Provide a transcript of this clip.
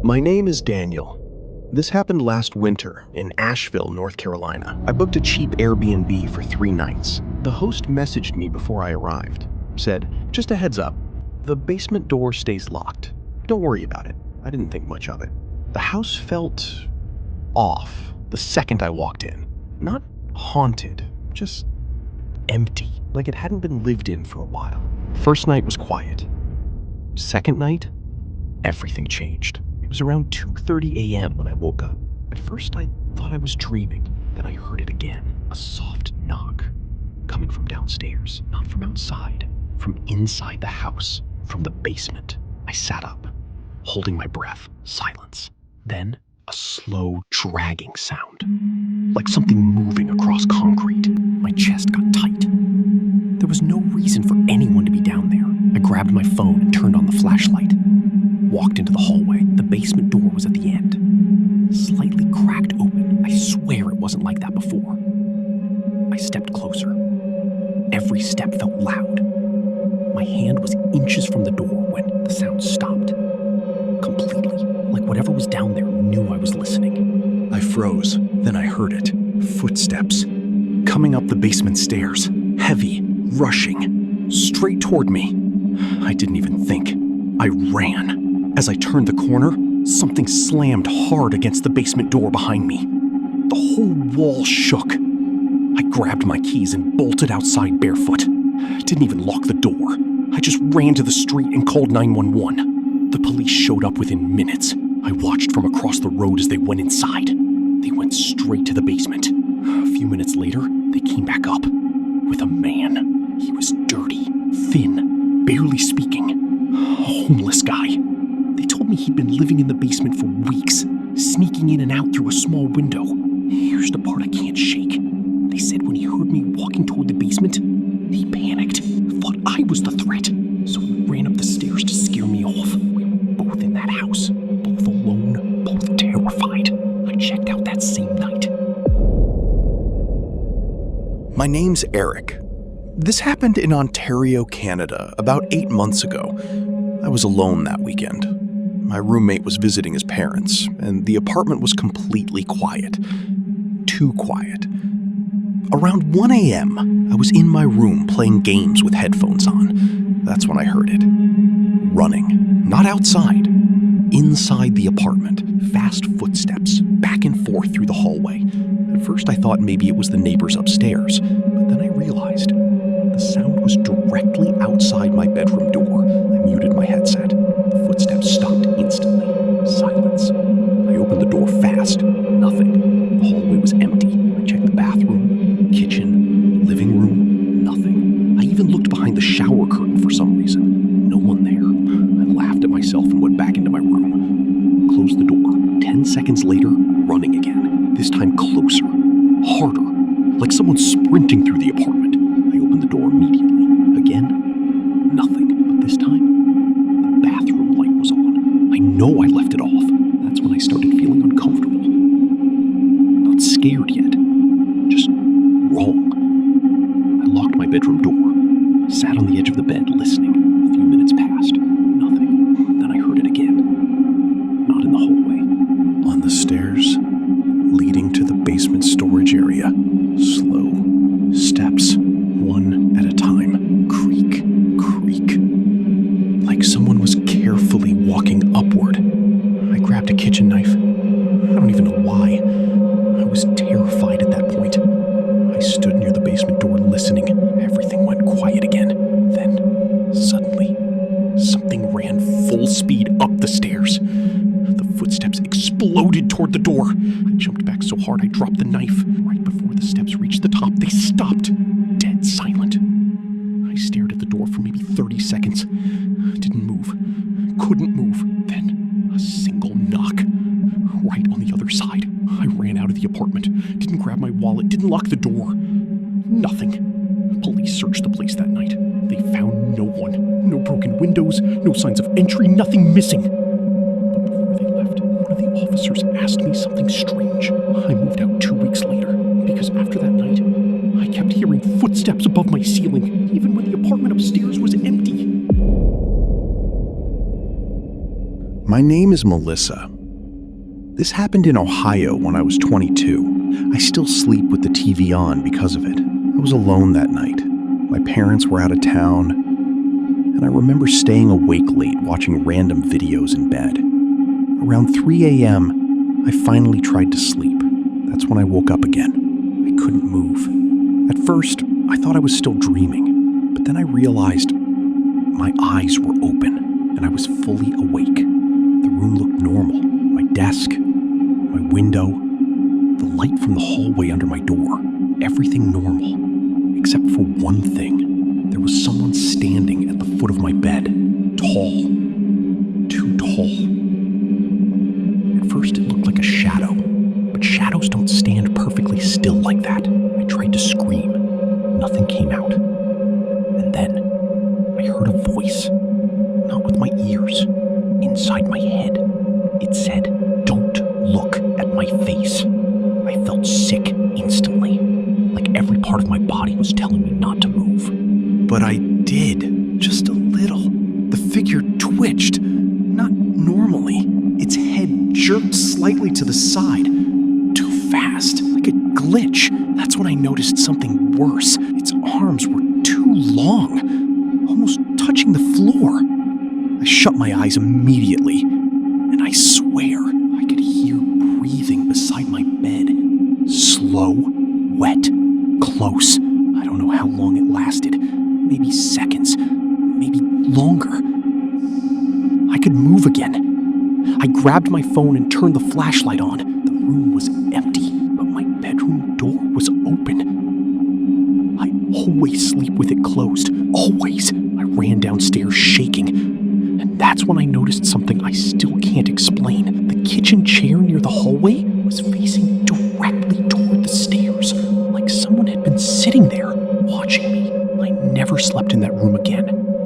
My name is Daniel. This happened last winter in Asheville, North Carolina. I booked a cheap Airbnb for 3 nights. The host messaged me before I arrived. Said, just a heads up, the basement door stays locked. Don't worry about it. I didn't think much of it. The house felt off the second I walked in. Not haunted, just empty, like it hadn't been lived in for a while. First night was quiet. Second night, everything changed. It was around 2:30 a.m. when I woke up. At first, I thought I was dreaming. Then I heard it again. A soft knock. Coming from downstairs. Not from outside. From inside the house. From the basement. I sat up, holding my breath. Silence. Then, a slow, dragging sound. Like something moving across concrete. My chest got tight. There was no reason for anyone to be down there. I grabbed my phone and turned on the flashlight. Walked into the hallway. The basement door was at the end. Slightly cracked open. I swear it wasn't like that before. I stepped closer. Every step felt loud. My hand was inches from the door when the sound stopped. Completely. Like whatever was down there knew I was listening. I froze. Then I heard it. Footsteps. Coming up the basement stairs. Heavy. Rushing. Straight toward me. I didn't even think. I ran. As I turned the corner, something slammed hard against the basement door behind me. The whole wall shook. I grabbed my keys and bolted outside barefoot. Didn't even lock the door. I just ran to the street and called 911. The police showed up within minutes. I watched from across the road as they went inside. They went straight to the basement. A few minutes later, they came back up with a man. He was dirty, thin, barely speaking. A homeless guy. They told me he'd been living in the basement for weeks, sneaking in and out through a small window. Here's the part I can't shake. They said when he heard me walking toward the basement, he panicked, thought I was the threat, so he ran up the stairs to scare me off. We were both in that house, both alone, both terrified. I checked out that same night. My name's Eric. This happened in Ontario, Canada, about 8 months ago. I was alone that weekend. My roommate was visiting his parents, and the apartment was completely quiet. Too quiet. Around 1 a.m., I was in my room playing games with headphones on. That's when I heard it. Running. Not outside. Inside the apartment. Fast footsteps, back and forth through the hallway. At first I thought maybe it was the neighbors upstairs, but then I realized the sound was directly outside my bedroom door. I muted my headset. The footsteps stopped instantly. Silence. I opened the door fast. Nothing. The hallway was empty. I checked the bathroom, kitchen, living room. Nothing. I even looked behind the shower curtain for some reason. No one there. I laughed at myself and went back into my room. Closed the door. 10 seconds later, running again. This time closer. Harder. Like someone sprinting through the apartment. I opened the door immediately. Again, nothing. But this time, the bathroom light was on. I know I left it off. That's when I started feeling uncomfortable. Not scared yet. Just wrong. I locked my bedroom door. Sat on the edge of the bed, listening. A few minutes passed. Nothing. Then I heard it again. Not in the hallway. On the stairs, leading to the basement storage area. Slow steps, one at a time. Creak, creak. Like someone was carefully walking upward. I grabbed a kitchen knife. I don't even know why. I was terrified at that point. I stood near the basement door listening. Everything went quiet again. Then, suddenly, something ran full speed up the stairs. The footsteps exploded toward the door. I jumped back so hard I dropped the knife. Right before the steps reached the top, they stopped. Dead silent. I stared at the door for maybe 30 seconds. Didn't move. Couldn't move. Then, a single knock. Right on the other side. I ran out of the apartment. Didn't grab my wallet. Didn't lock the door. Nothing. Police searched the place that night. They found no one. No broken windows. No signs of entry. Nothing missing. But before they left, one of the officers asked me something strange. I moved out 2 weeks later. Because after that night, I kept hearing footsteps above my ceiling, even when the apartment upstairs was empty. My name is Melissa. This happened in Ohio when I was 22. I still sleep with the TV on because of it. I was alone that night. My parents were out of town, and I remember staying awake late watching random videos in bed. Around 3 a.m., I finally tried to sleep. That's when I woke up again. I couldn't move. At first, I thought I was still dreaming, but then I realized my eyes were open and I was fully awake. The room looked normal. My desk, my window, the light from the hallway under my door, everything normal. Except for one thing. There was someone standing at the foot of my bed. Tall. Too tall. At first it looked like a shadow, but shadows don't stand perfectly still like that. I tried to scream. Nothing came out. And then I heard a voice. Not with my ears. Inside my head. It said, "Don't look at my face." I felt sick instantly. Like every part of my body was telling me not to move. But I did. Just a little. The figure twitched. Not normally. Its head jerked slightly to the side. Too fast. Like a glitch. That's when I noticed something worse. Its arms were too long. Almost touching the floor. I shut my eyes immediately. And I swear I could hear breathing beside my bed. Slow, wet, close. I don't know how long it lasted. Maybe seconds. Maybe longer. I could move again. I grabbed my phone and turned the flashlight on. The room was empty, but my bedroom door was open. I always sleep with it closed. Always. I ran downstairs shaking. And that's when I noticed something I still can't explain. The kitchen chair near the hallway was facing directly toward the stairs, like someone had been sitting there, watching me. I never slept in that room again.